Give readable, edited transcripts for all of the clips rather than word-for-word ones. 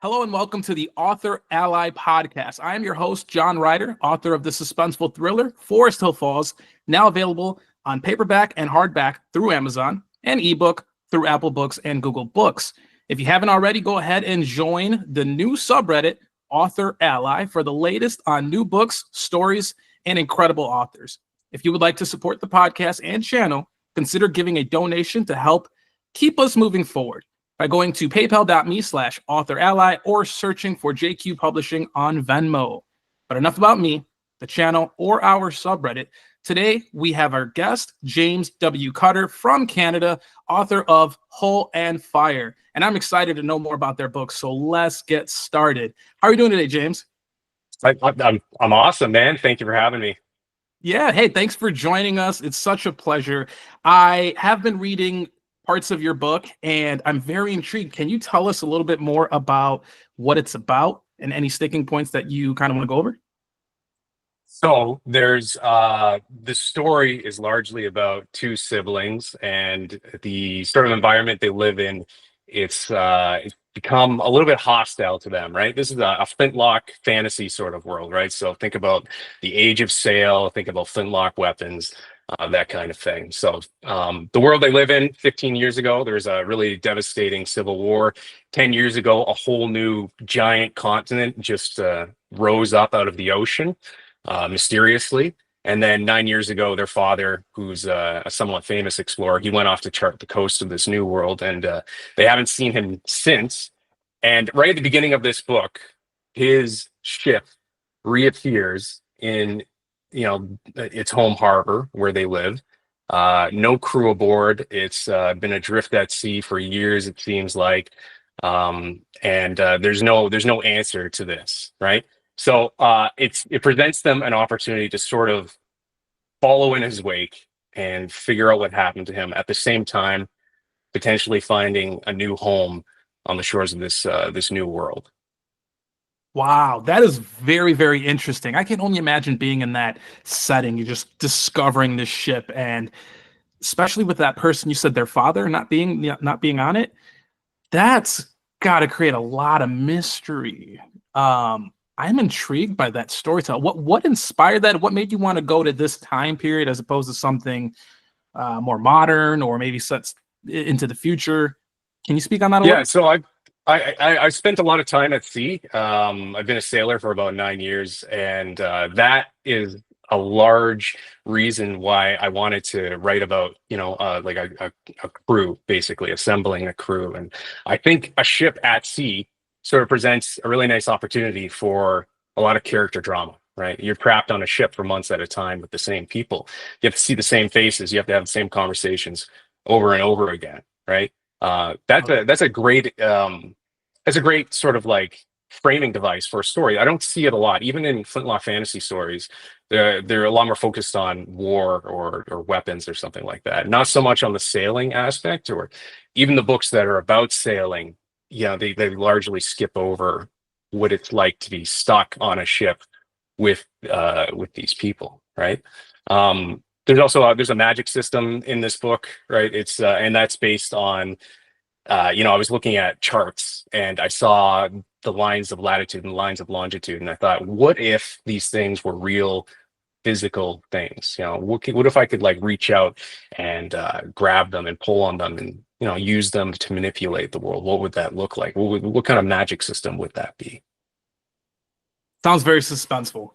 Hello and welcome to the AuthorAlly podcast. I am your host, John Ryder, author of the suspenseful thriller Forest Hill Falls, now available on paperback and hardback through Amazon and ebook through Apple Books and Google Books. If you haven't already, go ahead and join the new subreddit, AuthorAlly, for the latest on new books, stories, and incredible authors. If you would like to support the podcast and channel, consider giving a donation to help keep us moving forward by going to paypal.me/AuthorAlly or searching for JQ Publishing on Venmo. But enough about me, the channel, or our subreddit. Today, we have our guest, James W. Cutter from Canada, author of Hull and Fire. And I'm excited to know more about their books, so let's get started. How are you doing today, James? I'm awesome, man. Thank you for having me. Yeah, hey, thanks for joining us. It's such a pleasure. I have been reading parts of your book, and I'm very intrigued. Can you tell us a little bit more about what it's about and any sticking points that you kind of want to go over? So there's the story is largely about two siblings and the sort of environment they live in. It's become a little bit hostile to them, right? This is a Flintlock-Fantasy sort of world, right? So think about the Age of Sail, think about flintlock weapons, that kind of thing. So the world they live in 15 years ago, there's a really devastating civil war. 10 years ago, a whole new giant continent just rose up out of the ocean mysteriously. And then 9 years ago, their father, who's a somewhat famous explorer, he went off to chart the coast of this new world, and they haven't seen him since. And right at the beginning of this book, his ship reappears in, its home harbor where they live. No crew aboard. It's been adrift at sea for years, it seems like, and there's no answer to this, right? So it presents them an opportunity to sort of follow in his wake and figure out what happened to him. At the same time, potentially finding a new home on the shores of this new world. Wow, that is very, very interesting. I can only imagine being in that setting. You're just discovering this ship, and especially with that person, you said their father not being on it. That's got to create a lot of mystery. I'm intrigued by that storytelling. What inspired that? What made you want to go to this time period as opposed to something more modern or maybe sets into the future? Can you speak on that a little? Yeah, so I spent a lot of time at sea. I've been a sailor for about 9 years, and that is a large reason why I wanted to write about, like a crew, basically assembling a crew. And I think a ship at sea sort of presents a really nice opportunity for a lot of character drama, right? You're trapped on a ship for months at a time with the same people. You have to see the same faces. You have to have the same conversations over and over again, right? That's a great sort of like framing device for a story. I don't see it a lot, even in Flintlock-Fantasy stories. They're a lot more focused on war or weapons or something like that. Not so much on the sailing aspect, or even the books that are about sailing. Yeah, they largely skip over what it's like to be stuck on a ship with these people, right? There's also there's a magic system in this book, right? It's and that's based on I was looking at charts and I saw the lines of latitude and lines of longitude, and I thought, what if these things were real physical things? What if I could like reach out and grab them and pull on them and use them to manipulate the world? What would that look like? What kind of magic system would that be? Sounds very suspenseful.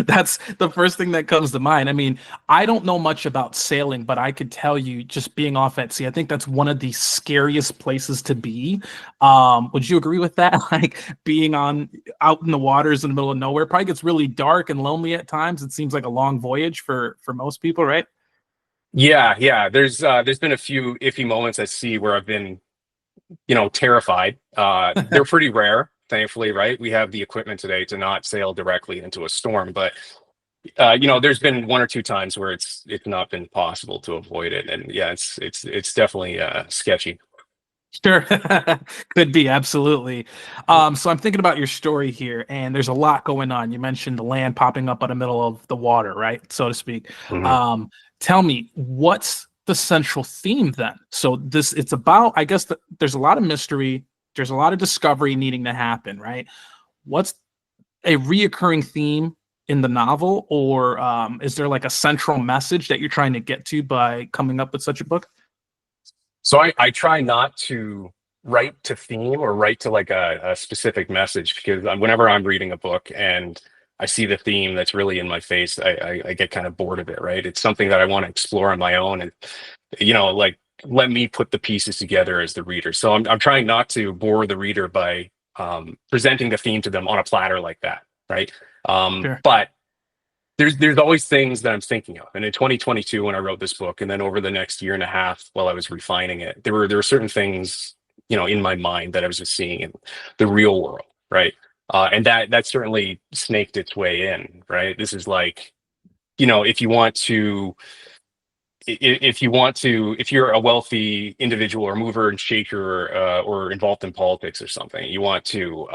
That's the first thing that comes to mind. I mean, I don't know much about sailing, but I could tell you, just being off at sea, I think that's one of the scariest places to be. Would you agree with that? Like being out in the waters in the middle of nowhere probably gets really dark and lonely at times. It seems like a long voyage for most people, right? Yeah. There's been a few iffy moments at sea where I've been, terrified. They're pretty rare, thankfully, right? We have the equipment today to not sail directly into a storm, but there's been one or two times where it's not been possible to avoid it, and yeah, it's definitely sketchy. Sure. Could be, absolutely. So I'm thinking about your story here, and there's a lot going on. You mentioned the land popping up in the middle of the water, right? So to speak. Mhm. Tell me, what's the central theme then? So it's about, I guess, there's a lot of mystery. there's a lot of discovery needing to happen, right? What's a reoccurring theme in the novel, or is there like a central message that you're trying to get to by coming up with such a book? So I try not to write to theme or write to like a specific message, because whenever I'm reading a book and I see the theme that's really in my face, I get kind of bored of it, right? It's something that I want to explore on my own, and like, let me put the pieces together as the reader. So I'm trying not to bore the reader by presenting the theme to them on a platter like that, right? Sure. But there's always things that I'm thinking of. And in 2022, when I wrote this book, and then over the next year and a half while I was refining it, there were certain things, in my mind that I was just seeing in the real world, right? And that certainly snaked its way in, right? This is like, if you're a wealthy individual or mover and shaker, or involved in politics or something, you want to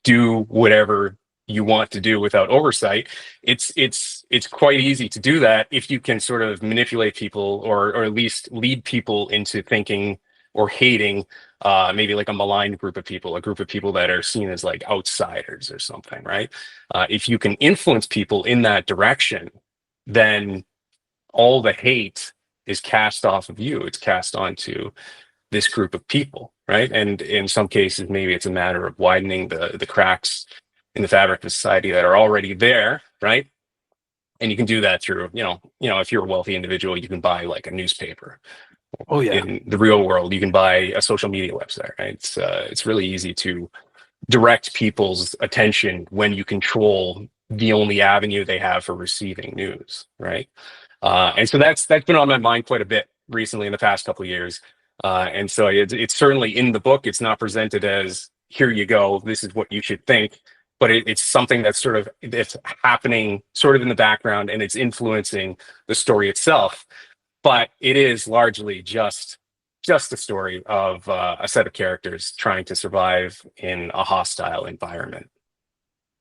do whatever you want to do without oversight. It's quite easy to do that if you can sort of manipulate people, or at least lead people into thinking or hating maybe like a maligned group of people, a group of people that are seen as like outsiders or something, right? If you can influence people in that direction, then all the hate is cast off of you. It's cast onto this group of people, right? And in some cases, maybe it's a matter of widening the cracks in the fabric of society that are already there, right? And you can do that through, if you're a wealthy individual, you can buy like a newspaper. Oh yeah. In the real world, you can buy a social media website, right? It's really easy to direct people's attention when you control the only avenue they have for receiving news, right? And so that's been on my mind quite a bit recently in the past couple of years. And so it's certainly in the book. It's not presented as, here you go, this is what you should think, but it's something that's it's happening sort of in the background, and it's influencing the story itself. But it is largely just a story of a set of characters trying to survive in a hostile environment.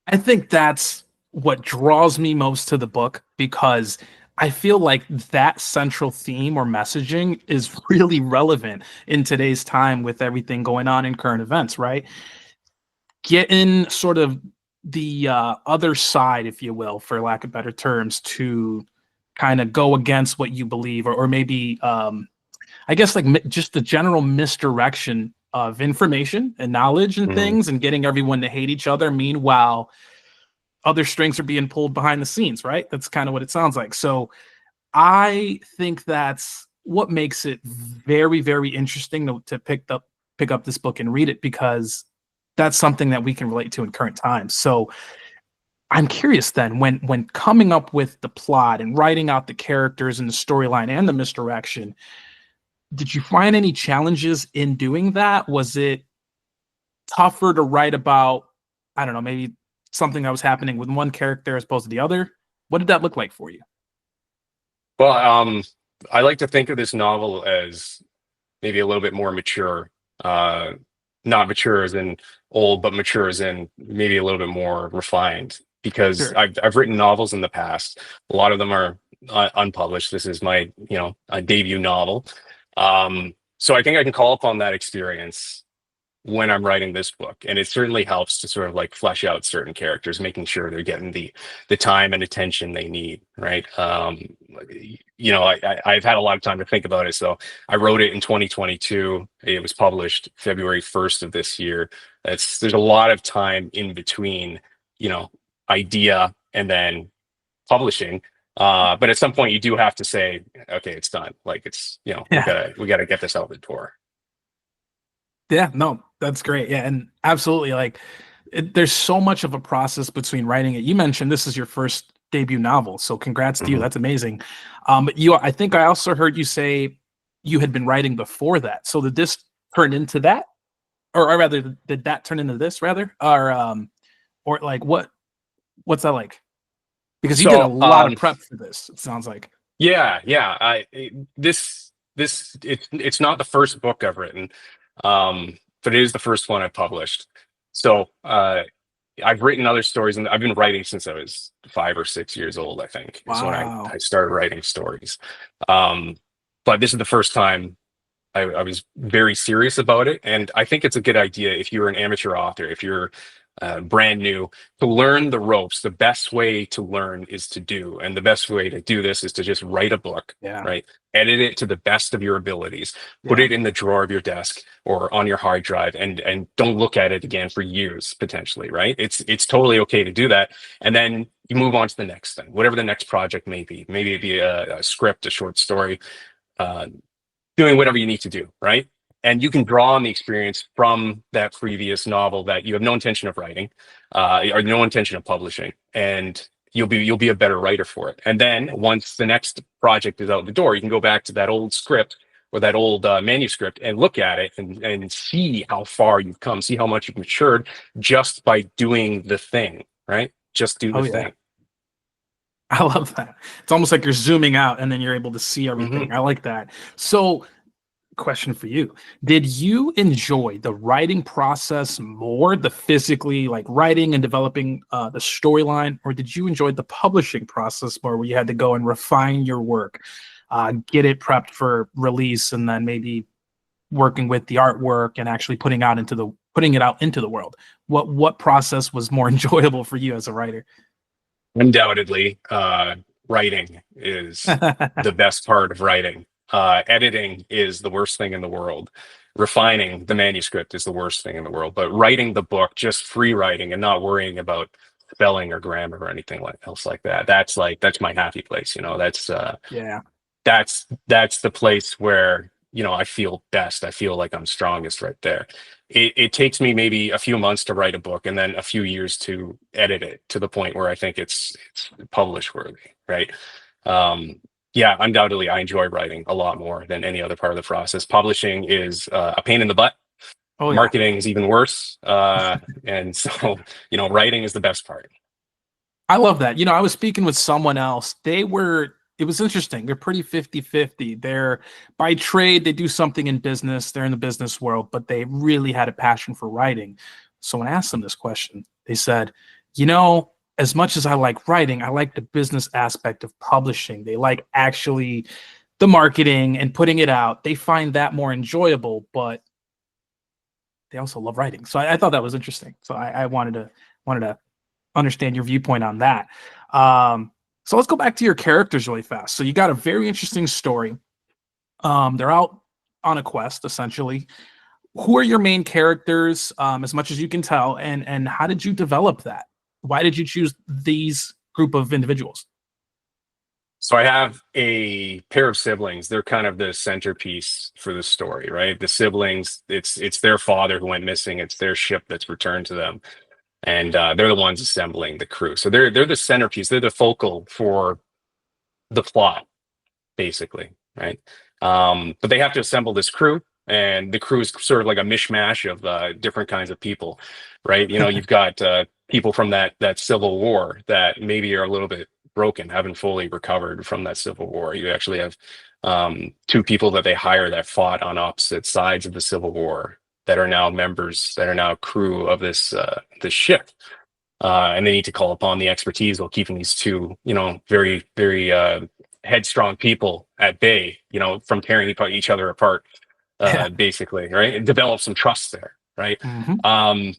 I think that's what draws me most to the book, because I feel like that central theme or messaging is really relevant in today's time with everything going on in current events, right? Getting sort of the other side, if you will, for lack of better terms, to kind of go against what you believe, or maybe I guess like just the general misdirection of information and knowledge and things, and getting everyone to hate each other. Meanwhile, other strings are being pulled behind the scenes, right? That's kind of what it sounds like. So I think that's what makes it very, very interesting to pick up this book and read it, because that's something that we can relate to in current times. So I'm curious then, when coming up with the plot and writing out the characters and the storyline and the misdirection, did you find any challenges in doing that? Was it tougher to write about, I don't know, maybe something that was happening with one character as opposed to the other? What did that look like for you? Well, I like to think of this novel as maybe a little bit more mature, not mature as in old, but mature as in maybe a little bit more refined, because Sure. I've written novels in the past. A lot of them are unpublished. This is my, a debut novel. So I think I can call upon that experience when I'm writing this book, and it certainly helps to sort of like flesh out certain characters, making sure they're getting the time and attention they need, right? I've had a lot of time to think about it. So I wrote it in 2022. It was published February 1st of this year. There's a lot of time in between, idea and then publishing. But at some point you do have to say, okay, it's done. Like, it's, we gotta get this out the door. Yeah, no, that's great. Yeah, and absolutely, like, there's so much of a process between writing it. You mentioned this is your first debut novel, so congrats to you. That's amazing. But I think I also heard you say you had been writing before that. So did this turn into that, or rather, did that turn into this rather, or like what's that like? Because you did a lot of prep for this. It sounds like. Yeah. It's not the first book I've written. But it is the first one I published. So I've written other stories, and I've been writing since I was 5 or 6 years old, I think. Wow. So when I started writing stories. But this is the first time I was very serious about it, and I think it's a good idea if you're an amateur author, if you're brand new, to learn the ropes. The best way to learn is to do, and the best way to do this is to just write a book, Yeah. right? Edit it to the best of your abilities, put Yeah. it in the drawer of your desk or on your hard drive, and don't look at it again for years potentially, right? It's totally okay to do that, and then you move on to the next thing, whatever the next project may be. Maybe it be a script, a short story, uh, doing whatever you need to do, right? And you can draw on the experience from that previous novel that you have no intention of writing, or no intention of publishing, and you'll be a better writer for it. And then once the next project is out the door, you can go back to that old script or that old manuscript and look at it and see how far you've come, see how much you've matured just by doing the thing, right? Just do the Oh, yeah. thing. I love that. It's almost like you're zooming out and then you're able to see Mm-hmm. everything. I like that. So, question for you. Did you enjoy the writing process more, the physically like writing and developing the storyline, or did you enjoy the publishing process more where you had to go and refine your work, get it prepped for release, and then maybe working with the artwork and actually putting it out into the world? What process was more enjoyable for you as a writer? Undoubtedly, writing is the best part of writing. Editing is the worst thing in the world. Refining the manuscript is the worst thing in the world. But writing the book, just free writing and not worrying about spelling or grammar or anything else like that. That's my happy place. Yeah. That's the place where, I feel best. I feel like I'm strongest right there. It takes me maybe a few months to write a book and then a few years to edit it to the point where I think it's publish worthy, right? Yeah, undoubtedly, I enjoy writing a lot more than any other part of the process. Publishing is a pain in the butt. Oh, yeah. Marketing is even worse. And so, writing is the best part. I love that. I was speaking with someone else. It was interesting. They're pretty 50-50. They're by trade, they do something in business. They're in the business world, but they really had a passion for writing. So when I asked them this question, they said, as much as I like writing, I like the business aspect of publishing. They like actually the marketing and putting it out. They find that more enjoyable, but they also love writing. So I thought that was interesting. So I wanted to understand your viewpoint on that. So let's go back to your characters really fast. So you got a very interesting story. They're out on a quest, essentially. Who are your main characters, as much as you can tell, and how did you develop that? Why did you choose these group of individuals? So I have a pair of siblings. They're kind of the centerpiece for the story, right? The siblings, it's their father who went missing. It's their ship that's returned to them. And they're the ones assembling the crew. So they're the centerpiece. They're the focal for the plot, basically, right? But they have to assemble this crew, and the crew is sort of like a mishmash of different kinds of people, right? You've got people from that Civil War that maybe are a little bit broken, haven't fully recovered from that Civil War. You actually have two people that they hire that fought on opposite sides of the Civil War that are now members, that are now crew of this ship, and they need to call upon the expertise while keeping these two, very very headstrong people at bay, from tearing each other apart, basically, right? And develop some trust there, right? Mm-hmm.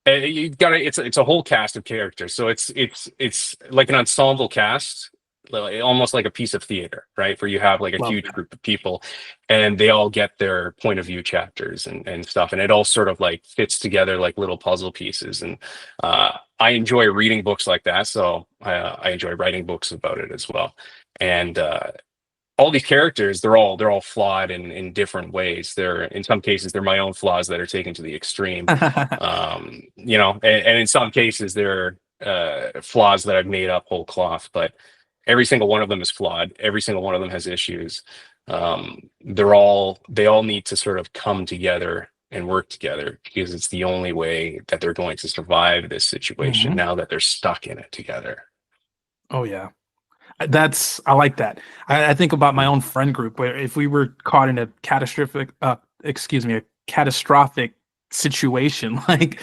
You've got it's a whole cast of characters, so it's like an ensemble cast, almost like a piece of theater, right? Where you have like a Love huge that. group of people and they all get their point of view chapters and stuff, and it all sort of like fits together like little puzzle pieces. And I enjoy reading books like that, so I enjoy writing books about it as well. And all these characters, they're all flawed in different ways. In some cases they're my own flaws that are taken to the extreme. And in some cases they're flaws that I've made up whole cloth, but every single one of them is flawed. Every single one of them has issues. They all need to sort of come together and work together, because it's the only way that they're going to survive this situation. Mm-hmm. Now that they're stuck in it together. Oh yeah. I like that. I think about my own friend group, where if we were caught in a catastrophic situation, like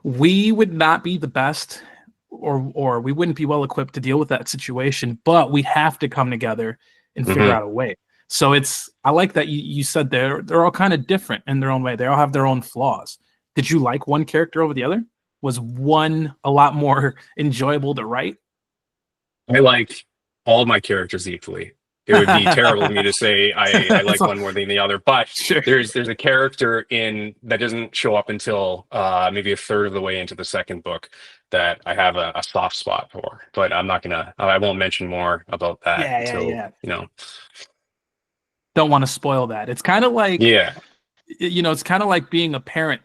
we would not be the best, or we wouldn't be well equipped to deal with that situation, but we have to come together and figure out a way. So I like that you said they're all kind of different in their own way. They all have their own flaws. Did you like one character over the other? Was one a lot more enjoyable to write? I like all of my characters equally. It would be terrible of me to say I like So, one more than the other, but sure. there's a character in that doesn't show up until maybe a third of the way into the second book that I have a soft spot for. But I won't mention more about that until Yeah. you know. Don't want to spoil that. It's kind of like, Yeah. it's kind of like being a parent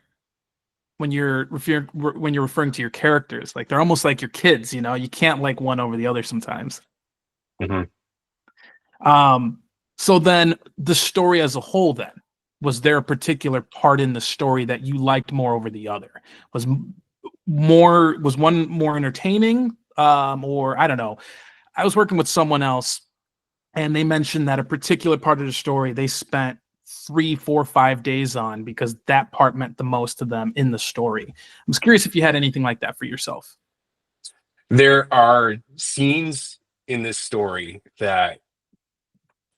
when you're referring to your characters. Like they're almost like your kids, you can't like one over the other sometimes. Hmm. So then the story as a whole, then, was there a particular part in the story that you liked more over the other? Was one more entertaining? Or I don't know. I was working with someone else and they mentioned that a particular part of the story they spent 3, 4, 5 days on because that part meant the most to them in the story. I was curious if you had anything like that for yourself. There are scenes in this story that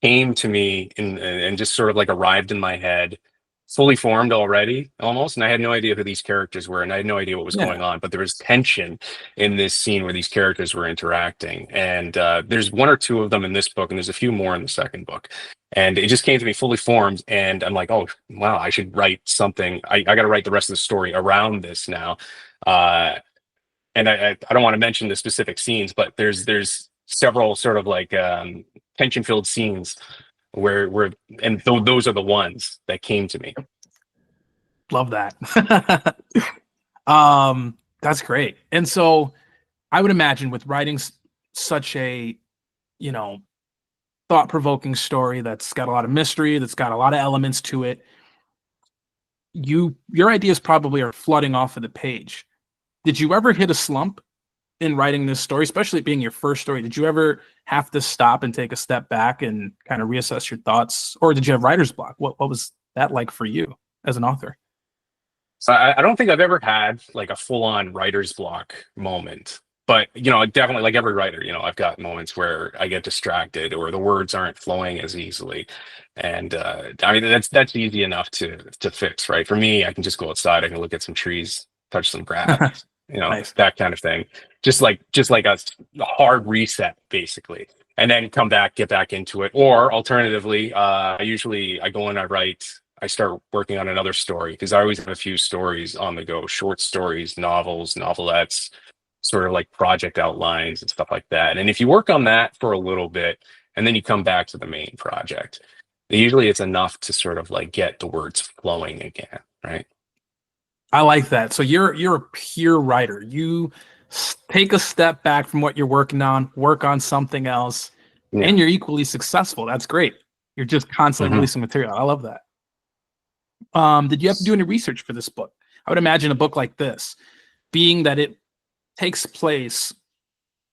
came to me and just sort of like arrived in my head fully formed already almost, and I had no idea who these characters were and I had no idea what was going on, but there was tension in this scene where these characters were interacting, and there's one or two of them in this book and there's a few more in the second book, and it just came to me fully formed, and I'm like, oh wow, I should write something. I got to write the rest of the story around this now. And I don't want to mention the specific scenes, but there's several sort of like tension filled scenes where those are the ones that came to me. Love that. That's great. And so I would imagine with writing such a, thought-provoking story that's got a lot of mystery, that's got a lot of elements to it, your ideas probably are flooding off of the page. Did you ever hit a slump in writing this story, especially it being your first story? Did you ever have to stop and take a step back and kind of reassess your thoughts, or did you have writer's block? What was that like for you as an author? So I don't think I've ever had like a full-on writer's block moment, but definitely, like every writer, I've got moments where I get distracted or the words aren't flowing as easily, and I mean that's easy enough to fix, right? For me, I can just go outside, I can look at some trees, touch some grass, Nice. that kind of thing. Just like a hard reset, basically, and then come back, get back into it. Or alternatively, I go in, I start working on another story because I always have a few stories on the go, short stories, novels, novelettes, sort of like project outlines and stuff like that. And if you work on that for a little bit and then you come back to the main project, usually it's enough to sort of like get the words flowing again, right? I like that. So you're a pure writer. You take a step back from what you're working on, work on something else, Yeah. and you're equally successful. That's great. You're just constantly releasing material. I love that. Did you have to do any research for this book? I would imagine a book like this, being that it takes place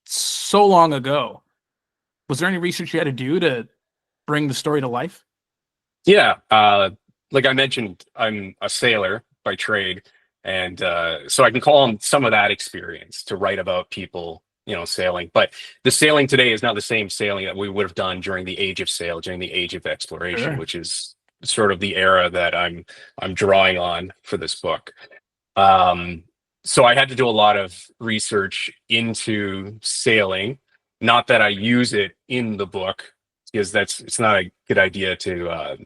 so long ago, was there any research you had to do to bring the story to life? Yeah. Like I mentioned, I'm a sailor by trade. And so I can call on some of that experience to write about people, sailing. But the sailing today is not the same sailing that we would have done during the age of sail, during the age of exploration, Sure. which is sort of the era that I'm drawing on for this book. So I had to do a lot of research into sailing. Not that I use it in the book, because it's not a good idea to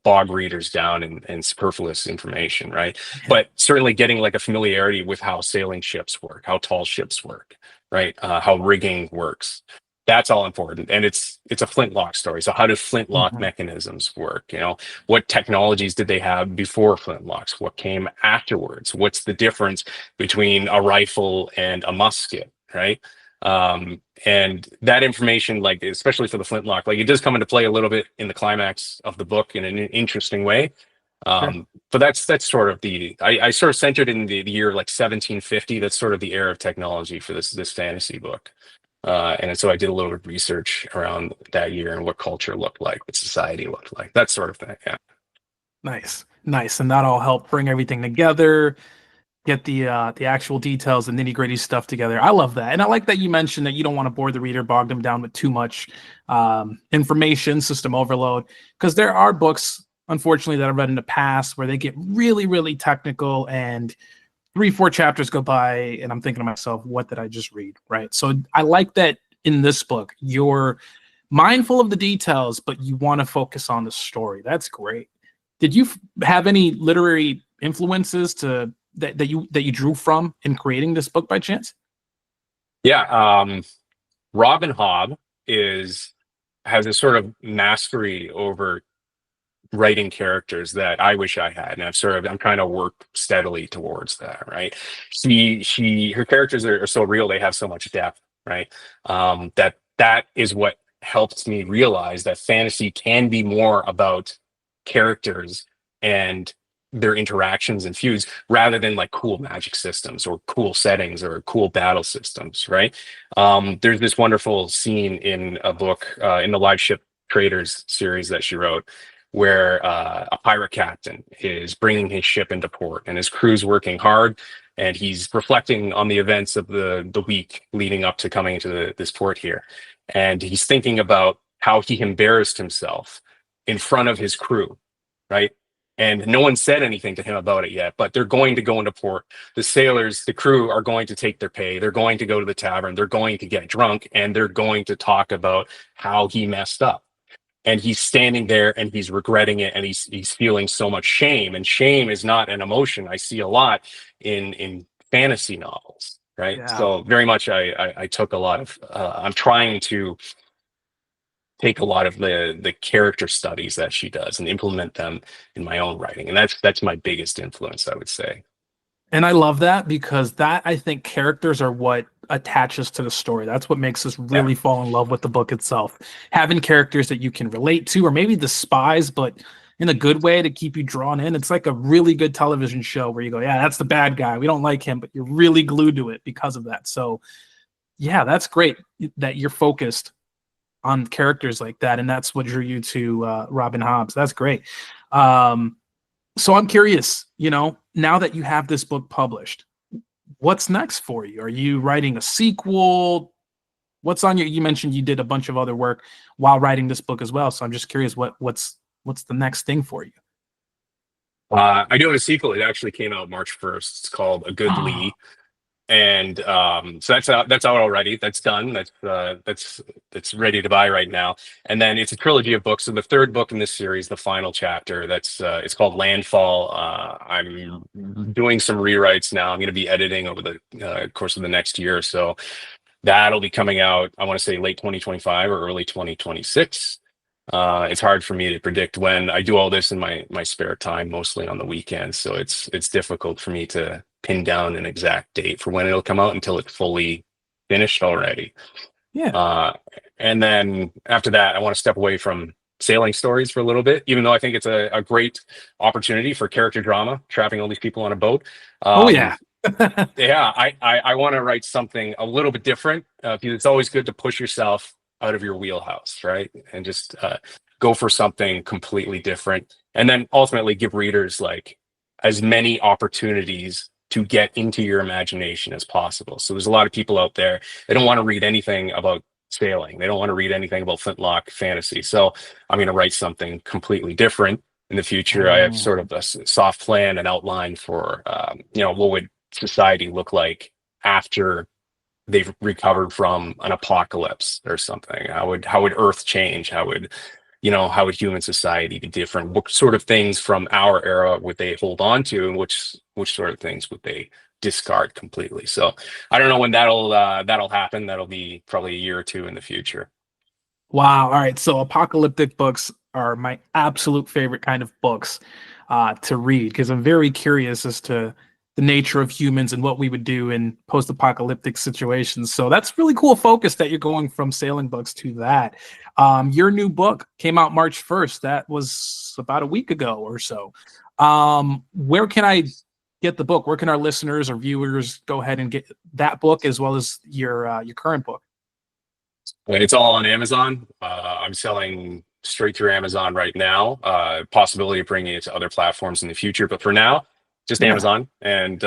bog readers down in superfluous information, right? Yeah. But certainly getting like a familiarity with how sailing ships work, how tall ships work, right? How rigging works. That's all important. And it's a flintlock story. So how do flintlock mechanisms work? What technologies did they have before flintlocks? What came afterwards? What's the difference between a rifle and a musket, right? And that information, like especially for the flintlock, like it does come into play a little bit in the climax of the book in an interesting way. Sure. But that's sort of I sort of centered in the year like 1750. That's sort of the era of technology for this fantasy book. And so I did a little bit of research around that year and what culture looked like, what society looked like, that sort of thing. Yeah. Nice. And that all helped bring everything together. get the actual details, the nitty gritty stuff together. I love that, and I like that you mentioned that you don't want to bore the reader, bog them down with too much information, system overload, because there are books, unfortunately, that I've read in the past where they get really, really technical, and 3, 4 chapters go by, and I'm thinking to myself, what did I just read? Right. So I like that in this book, you're mindful of the details, but you want to focus on the story. That's great. Did you have any literary influences that you drew from in creating this book by chance? Yeah, Robin Hobb has a sort of mastery over writing characters that I wish I had, and I'm trying to work steadily towards that. Right? Her characters are so real; they have so much depth. Right? That is what helped me realize that fantasy can be more about characters and their interactions and feuds rather than like cool magic systems or cool settings or cool battle systems. Right? There's this wonderful scene in a book in the Live Ship Traders series that she wrote, where a pirate captain is bringing his ship into port and his crew's working hard, and he's reflecting on the events of the week leading up to coming into this port here, and he's thinking about how he embarrassed himself in front of his crew, right? And no one said anything to him about it yet, but they're going to go into port. The sailors, the crew, are going to take their pay. They're going to go to the tavern. They're going to get drunk, and they're going to talk about how he messed up. And he's standing there and he's regretting it, and he's feeling so much shame. And shame is not an emotion I see a lot in fantasy novels, right? Yeah. So very much I took a lot of I'm trying to take a lot of the character studies that she does and implement them in my own writing, and that's my biggest influence, I would say. And I love that, because that, I think, characters are what attaches to the story. That's what makes us Yeah. really fall in love with the book itself. Having characters that you can relate to, or maybe despise, but in a good way to keep you drawn in. It's like a really good television show where you go, yeah, that's the bad guy. We don't like him, but you're really glued to it because of that. So yeah, that's great that you're focused on characters like that. And that's what drew you to Robin Hobbs. That's great. So I'm curious, now that you have this book published, what's next for you? Are you writing a sequel? What's on you mentioned you did a bunch of other work while writing this book as well. So I'm just curious, what's the next thing for you? I do have a sequel. It actually came out March 1st. It's called A Good Lee. And so that's out already. That's done. That's ready to buy right now. And then it's a trilogy of books. So the third book in this series, the final chapter, it's called Landfall. I'm doing some rewrites now. I'm going to be editing over the course of the next year or so. That'll be coming out, I want to say, late 2025 or early 2026. It's hard for me to predict when. I do all this in my spare time, mostly on the weekends. So it's difficult for me to pin down an exact date for when it'll come out until it's fully finished already. Yeah. And then after that, I want to step away from sailing stories for a little bit, even though I think it's a great opportunity for character drama, trapping all these people on a boat. Oh yeah. Yeah, I want to write something a little bit different, because it's always good to push yourself out of your wheelhouse, right? And just go for something completely different, and then ultimately give readers like as many opportunities to get into your imagination as possible. So there's a lot of people out there, they don't want to read anything about sailing. They don't want to read anything about Flintlock-Fantasy. So I'm going to write something completely different in the future. I have sort of a soft plan and outline for, what would society look like after they've recovered from an apocalypse or something. How would Earth change? How would human society be different? What sort of things from our era would they hold on to, and which sort of things would they discard completely? So I don't know when that'll happen. That'll be probably a year or two in the future. Wow. All right. So apocalyptic books are my absolute favorite kind of books to read, because I'm very curious as to the nature of humans and what we would do in post-apocalyptic situations. So that's really cool focus that you're going from sailing books to that. Your new book came out March 1st. That was about a week ago or so. Where can I get the book? Where can our listeners or viewers go ahead and get that book as well as your current book? It's all on Amazon. I'm selling straight through Amazon right now. Possibility of bringing it to other platforms in the future, but for now, just Yeah. Amazon, and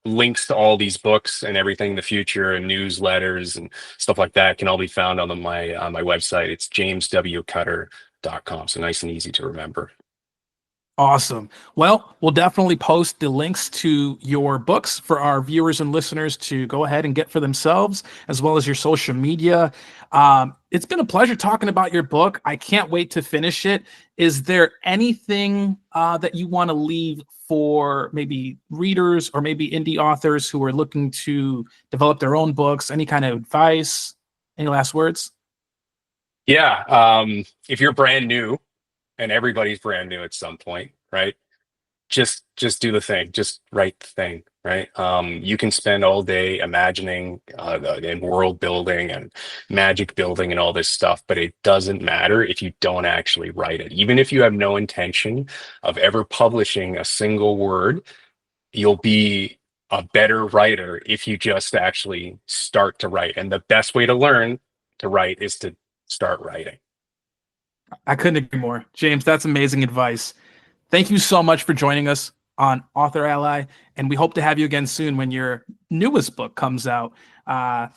links to all these books and everything in the future, and newsletters and stuff like that can all be found on my website. It's jameswcutter.com. So nice and easy to remember. Awesome. Well, we'll definitely post the links to your books for our viewers and listeners to go ahead and get for themselves, as well as your social media. It's been a pleasure talking about your book. I can't wait to finish it. Is there anything that you want to leave for maybe readers or maybe indie authors who are looking to develop their own books? Any kind of advice? Any last words? Yeah. If you're brand new, and everybody's brand new at some point, right? Just do the thing. Just write the thing, right? You can spend all day imagining and world building and magic building and all this stuff, but it doesn't matter if you don't actually write it. Even if you have no intention of ever publishing a single word, you'll be a better writer if you just actually start to write. And the best way to learn to write is to start writing. I couldn't agree more. James, that's amazing advice. Thank you so much for joining us on AuthorAlly, and we hope to have you again soon when your newest book comes out. Do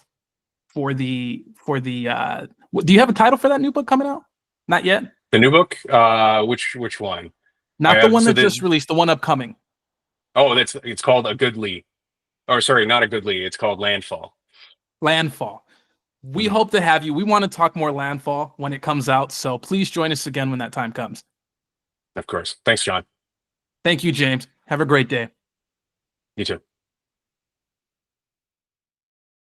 you have a title for that new book coming out? Not yet. The new book, which one? Not the one that just released, the one upcoming. Oh, it's called A Goodly. Or sorry, not A Goodly. It's called Landfall. Landfall. We hope to have you. We want to talk more Landfall when it comes out, so please join us again when that time comes. Of course. Thanks, John. Thank you, James. Have a great day. You too.